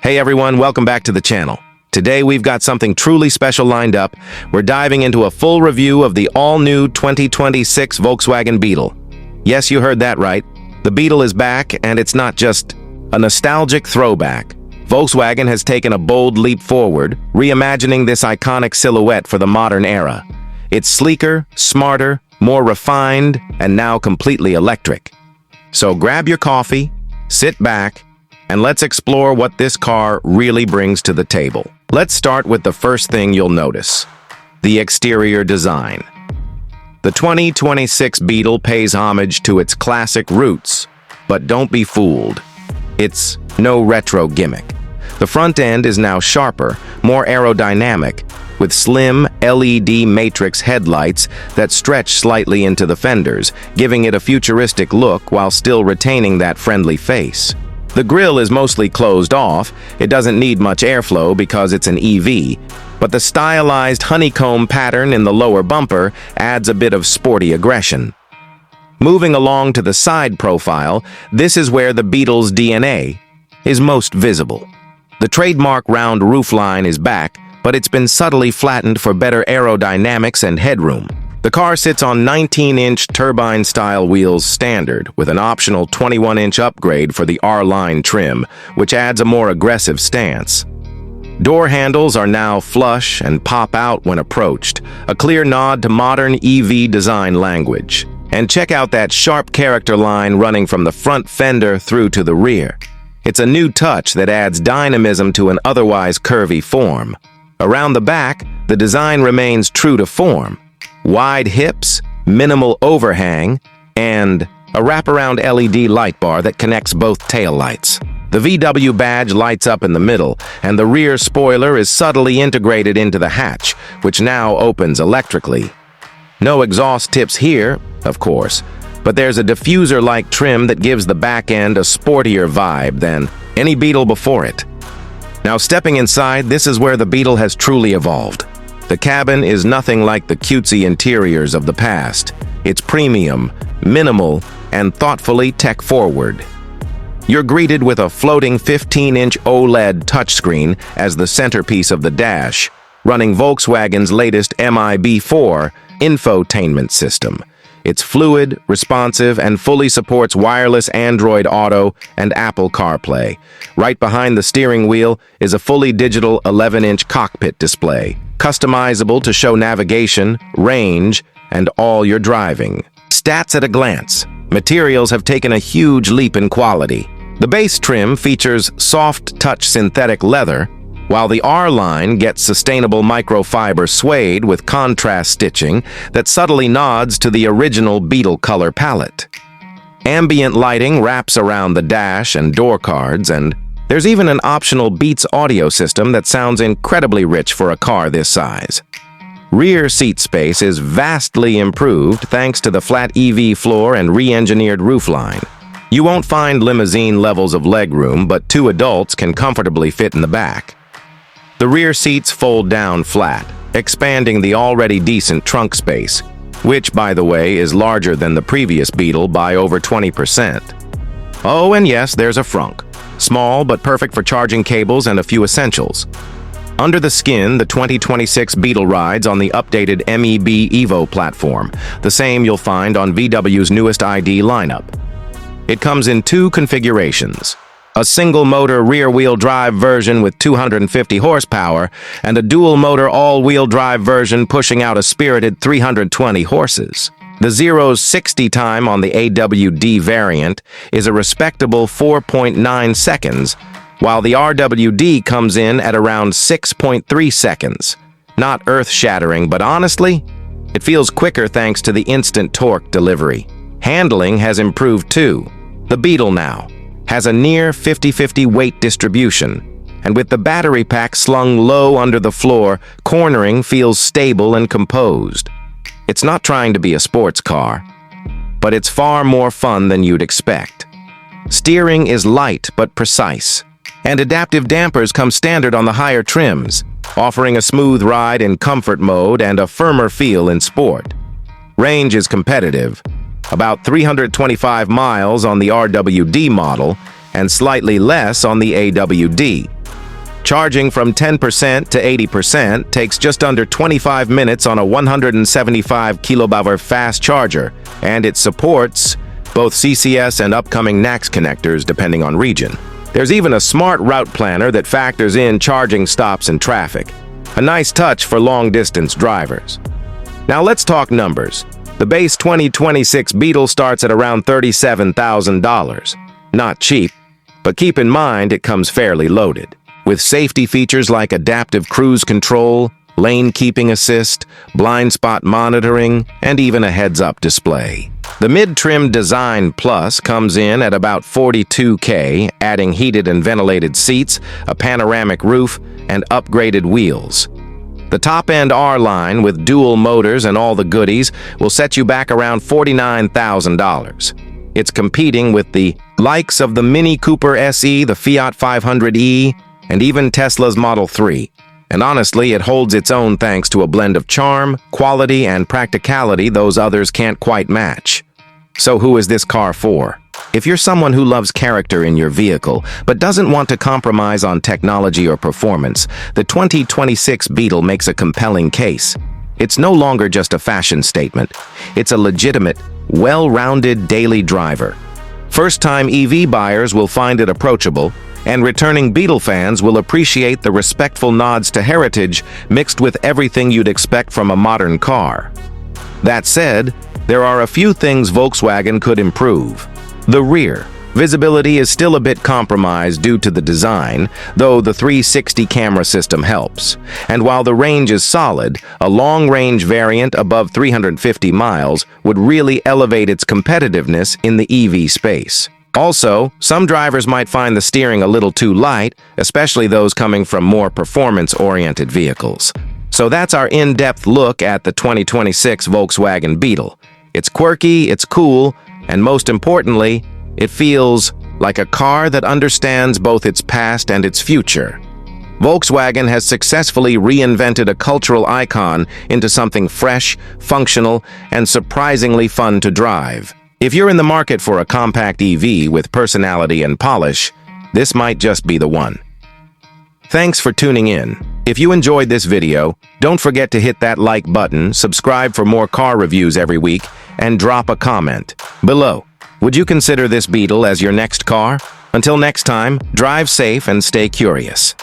Hey everyone, welcome back to the channel. Today we've got something truly special lined up. We're diving into a full review of the all-new 2026 Volkswagen Beetle. Yes, you heard that right. The Beetle is back, and it's not just a nostalgic throwback. Volkswagen has taken a bold leap forward, reimagining this iconic silhouette for the modern era. It's sleeker, smarter, more refined, and now completely electric. So grab your coffee, sit back, and let's explore what this car really brings to the table. Let's start with the first thing you'll notice: the exterior design. The 2026 Beetle pays homage to its classic roots, but don't be fooled. It's no retro gimmick. The front end is now sharper, more aerodynamic, with slim LED matrix headlights that stretch slightly into the fenders, giving it a futuristic look while still retaining that friendly face. The grille is mostly closed off. It doesn't need much airflow because it's an EV, but the stylized honeycomb pattern in the lower bumper adds a bit of sporty aggression. Moving along to the side profile, this is where the Beetle's DNA is most visible. The trademark round roofline is back, but it's been subtly flattened for better aerodynamics and headroom. The car sits on 19-inch turbine-style wheels standard, with an optional 21-inch upgrade for the R-Line trim, which adds a more aggressive stance. Door handles are now flush and pop out when approached, a clear nod to modern EV design language. And check out that sharp character line running from the front fender through to the rear. It's a new touch that adds dynamism to an otherwise curvy form. Around the back, the design remains true to form. Wide hips, minimal overhang, and a wraparound LED light bar that connects both taillights. The VW badge lights up in the middle, and the rear spoiler is subtly integrated into the hatch, which now opens electrically. No exhaust tips here, of course, but there's a diffuser-like trim that gives the back end a sportier vibe than any Beetle before it. Now, stepping inside, this is where the Beetle has truly evolved. The cabin is nothing like the cutesy interiors of the past. It's premium, minimal, and thoughtfully tech-forward. You're greeted with a floating 15-inch OLED touchscreen as the centerpiece of the dash, running Volkswagen's latest MIB4 infotainment system. It's fluid, responsive, and fully supports wireless Android Auto and Apple CarPlay. Right behind the steering wheel is a fully digital 11-inch cockpit display, customizable to show navigation, range, and all your driving. Stats at a glance. Materials have taken a huge leap in quality. The base trim features soft-touch synthetic leather, while the R-Line gets sustainable microfiber suede with contrast stitching that subtly nods to the original Beetle color palette. Ambient lighting wraps around the dash and door cards, and there's even an optional Beats audio system that sounds incredibly rich for a car this size. Rear seat space is vastly improved thanks to the flat EV floor and re-engineered roofline. You won't find limousine levels of legroom, but two adults can comfortably fit in the back. The rear seats fold down flat, expanding the already decent trunk space, which, by the way, is larger than the previous Beetle by over 20%. Oh, and yes, there's a frunk. Small, but perfect for charging cables and a few essentials. Under the skin, the 2026 Beetle rides on the updated MEB Evo platform, the same you'll find on VW's newest ID lineup. It comes in two configurations: a single-motor rear-wheel drive version with 250 horsepower and a dual-motor all-wheel drive version pushing out a spirited 320 horses. The 0-60 time on the AWD variant is a respectable 4.9 seconds, while the RWD comes in at around 6.3 seconds. Not earth-shattering, but honestly, it feels quicker thanks to the instant torque delivery. Handling has improved too. The Beetle now has a near 50-50 weight distribution, and with the battery pack slung low under the floor, cornering feels stable and composed. It's not trying to be a sports car, but it's far more fun than you'd expect. Steering is light but precise, and adaptive dampers come standard on the higher trims, offering a smooth ride in comfort mode and a firmer feel in sport. Range is competitive, about 325 miles on the RWD model and slightly less on the AWD. Charging from 10% to 80% takes just under 25 minutes on a 175 kWh fast charger, and it supports both CCS and upcoming NACS connectors depending on region. There's even a smart route planner that factors in charging stops and traffic. A nice touch for long-distance drivers. Now let's talk numbers. The base 2026 Beetle starts at around $37,000. Not cheap, but keep in mind it comes fairly loaded, with safety features like adaptive cruise control, lane keeping assist, blind spot monitoring, and even a heads-up display. The mid-trim Design Plus comes in at about $42K, adding heated and ventilated seats, a panoramic roof, and upgraded wheels. The top-end R-Line with dual motors and all the goodies will set you back around $49,000. It's competing with the likes of the Mini Cooper SE, the Fiat 500e, and even Tesla's Model 3. And honestly, it holds its own thanks to a blend of charm, quality, and practicality those others can't quite match. So who is this car for? If you're someone who loves character in your vehicle, but doesn't want to compromise on technology or performance, the 2026 Beetle makes a compelling case. It's no longer just a fashion statement. It's a legitimate, well-rounded daily driver. First-time EV buyers will find it approachable, and returning Beetle fans will appreciate the respectful nods to heritage mixed with everything you'd expect from a modern car. That said, there are a few things Volkswagen could improve. The rear. Visibility is still a bit compromised due to the design, though the 360 camera system helps. And while the range is solid, a long-range variant above 350 miles would really elevate its competitiveness in the EV space. Also, some drivers might find the steering a little too light, especially those coming from more performance-oriented vehicles. So that's our in-depth look at the 2026 Volkswagen Beetle. It's quirky, it's cool, and most importantly, it feels like a car that understands both its past and its future. Volkswagen has successfully reinvented a cultural icon into something fresh, functional, and surprisingly fun to drive. If you're in the market for a compact EV with personality and polish, this might just be the one. Thanks for tuning in. If you enjoyed this video, don't forget to hit that like button, subscribe for more car reviews every week, and drop a comment below. Would you consider this Beetle as your next car? Until next time, drive safe and stay curious.